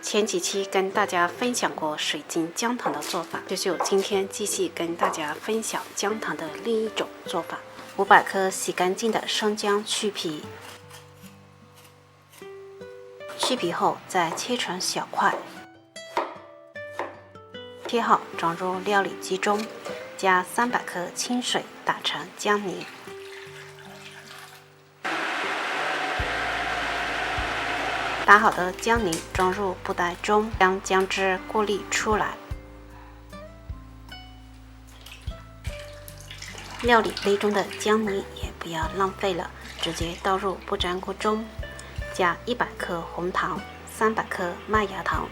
前几期跟大家分享过水晶姜糖的做法，就今天继续跟大家分享姜糖的另一种做法。500克洗干净的生姜去皮，去皮后再切成小块，切好装入料理机中，加300克清水打成姜泥。打好的姜泥装入布袋中，将姜汁过滤出来。料理杯中的姜泥也不要浪费了，直接倒入不粘锅中，加100克红糖、300克麦芽糖，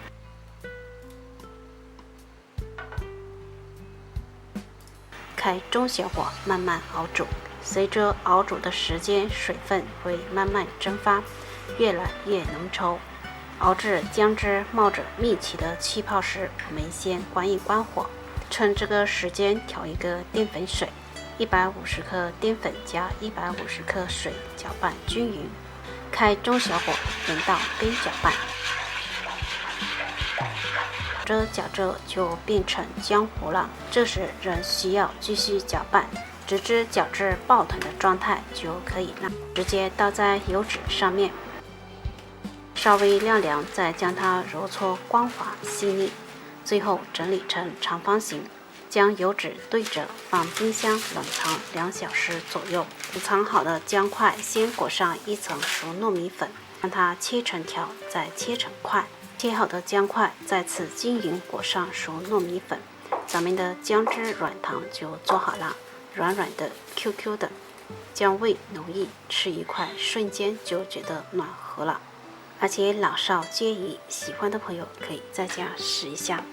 开中小火慢慢熬煮。随着熬煮的时间，水分会慢慢蒸发，越来越浓稠。熬至姜汁冒着密集的气泡时，我们先关火，趁这个时间调一个淀粉水，150克淀粉加150克水，搅拌均匀。开中小火轮到边搅拌，搅着就变成浆糊了。这时仍需要继续搅拌，直至搅至爆团的状态就可以了。直接倒在油纸上面，稍微晾凉，再将它揉搓光滑细腻，最后整理成长方形。将油纸对折，放冰箱冷藏2小时左右。储藏好的姜块先裹上一层熟糯米粉，让它切成条，再切成块。切好的姜块再次均匀裹上熟糯米粉，咱们的姜汁软糖就做好了，软软的 QQ 的，姜味浓郁，吃一块瞬间就觉得暖和了，而且老少皆宜，喜欢的朋友可以在家试一下。